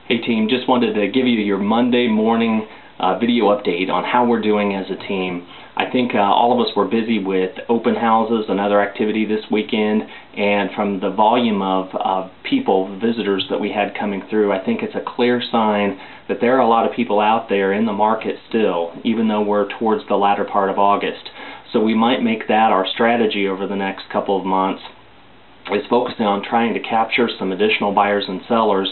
Hey team, just wanted to give you your Monday morning video update on how we're doing as a team. I think all of us were busy with open houses and other activity this weekend, and from the volume of people, visitors that we had coming through, I think it's a clear sign that there are a lot of people out there in the market still, even though we're towards the latter part of August. So we might make that our strategy over the next couple of months, is focusing on trying to capture some additional buyers and sellers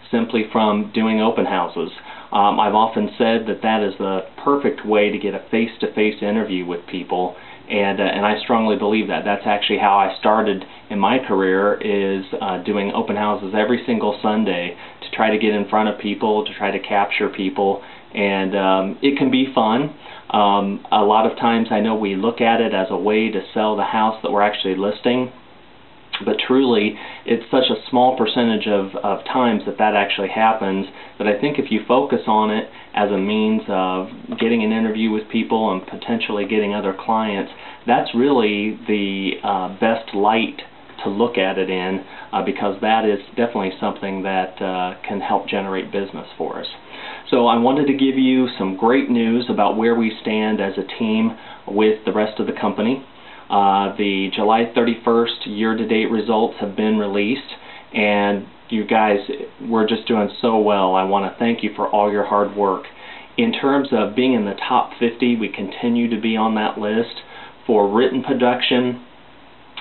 simply from doing open houses. I've often said that that is the perfect way to get a face-to-face interview with people, and I strongly believe that. That's actually how I started in my career, is doing open houses every single Sunday to try to get in front of people, to try to capture people, and it can be fun. A lot of times I know we look at it as a way to sell the house that we're actually listing, but truly it's such a small percentage of times that actually happens, that I think if you focus on it as a means of getting an interview with people and potentially getting other clients, that's really the best light to look at it in, because that is definitely something that can help generate business for us. So I wanted to give you some great news about where we stand as a team with the rest of the company. The July 31st year-to-date results have been released, and you guys, we're just doing so well. I want to thank you for all your hard work. In terms of being in the top 50, we continue to be on that list. For written production,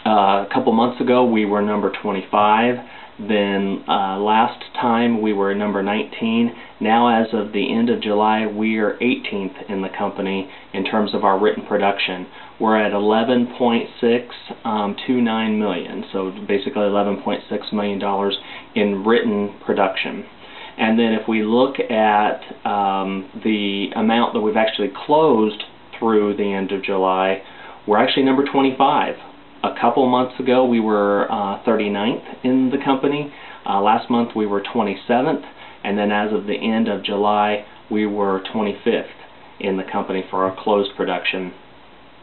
a couple months ago we were number 25. Then last time we were number 19. Now, as of the end of July, we are 18th in the company in terms of our written production. We're at $11.629 million, so basically $11.6 million in written production. And then if we look at the amount that we've actually closed through the end of July, we're actually number 25. A couple months ago we were 39th in the company. Last month we were 27th, and then as of the end of July we were 25th in the company for our closed production.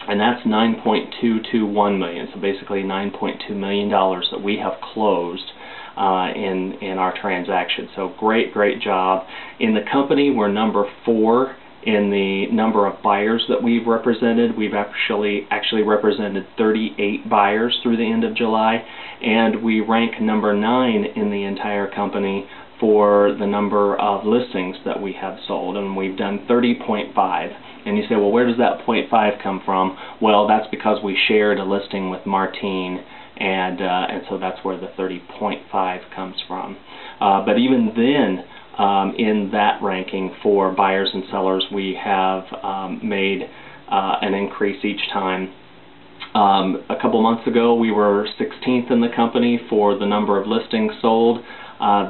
And that's $9.221 million, so basically $9.2 million that we have closed in our transaction. So great job. In the company, we're number 4 in the number of buyers that we've represented. We've actually represented 38 buyers through the end of July, and we rank number 9 in the entire company for the number of listings that we have sold, and we've done 30.5. And you say, well, where does that 0.5 come from? Well, that's because we shared a listing with Martine, and so that's where the 30.5 comes from. But even then, in that ranking for buyers and sellers, we have made an increase each time. A couple months ago we were 16th in the company for the number of listings sold.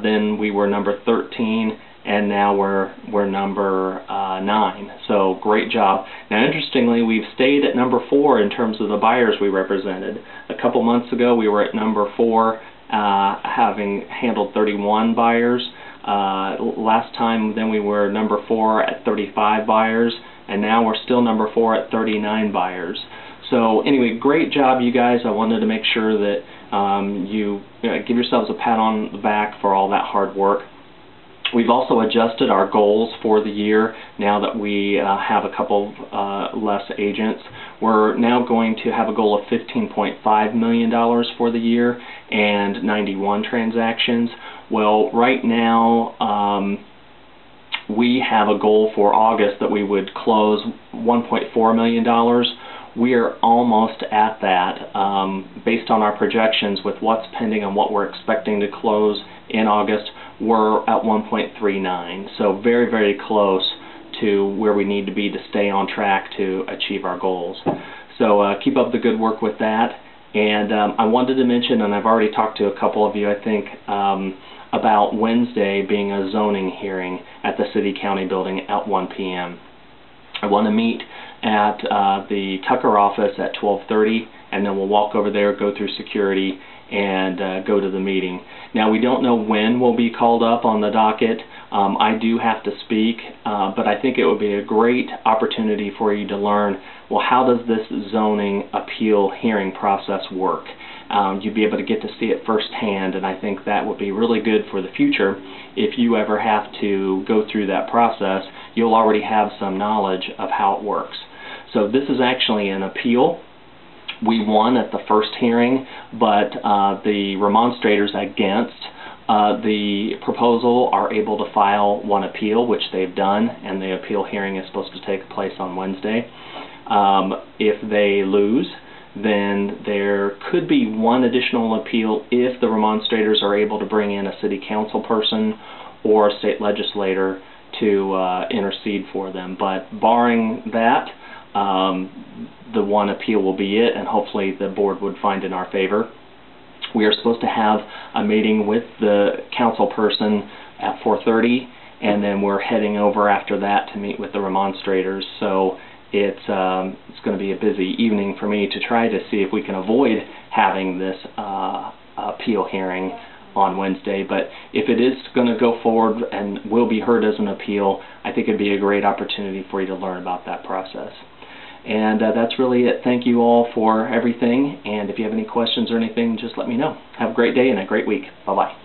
Then we were number 13, and now we're number 9. So great job. Now interestingly, we've stayed at number 4 in terms of the buyers we represented. A couple months ago we were at number 4, having handled 31 buyers. Last time then we were number 4 at 35 buyers, and now we're still number 4 at 39 buyers. So anyway, great job you guys. I wanted to make sure that you give yourselves a pat on the back for all that hard work. We've also adjusted our goals for the year now that we have a couple less agents. We're now going to have a goal of $15.5 million for the year and 91 transactions. Well, right now we have a goal for August that we would close $1.4 million. We are almost at that based on our projections with what's pending and what we're expecting to close in August. We're at 1.39, so very close to where we need to be to stay on track to achieve our goals. So keep up the good work with that. And I wanted to mention, and I've already talked to a couple of you, I think, about Wednesday being a zoning hearing at the City County building at 1 p.m. I want to meet at the Tucker office at 12:30, and then we'll walk over there, go through security, and go to the meeting. Now, we don't know when we'll be called up on the docket. I do have to speak, but I think it would be a great opportunity for you to learn, well, how does this zoning appeal hearing process work? you'd be able to get to see it firsthand, and I think that would be really good for the future. If you ever have to go through that process, you'll already have some knowledge of how it works. So this is actually an appeal. We won at the first hearing, but the remonstrators against the proposal are able to file one appeal, which they've done, and the appeal hearing is supposed to take place on Wednesday. If they lose, then there could be one additional appeal if the remonstrators are able to bring in a city council person or a state legislator to intercede for them. But barring that, the one appeal will be it, and hopefully the board would find in our favor. We are supposed to have a meeting with the council person at 4:30, and then we're heading over after that to meet with the remonstrators. So it's going to be a busy evening for me to try to see if we can avoid having this appeal hearing on Wednesday. But if it is going to go forward and will be heard as an appeal, I think it'd be a great opportunity for you to learn about that process. And that's really it. Thank you all for everything, and if you have any questions or anything, just let me know. Have a great day and a great week. Bye-bye.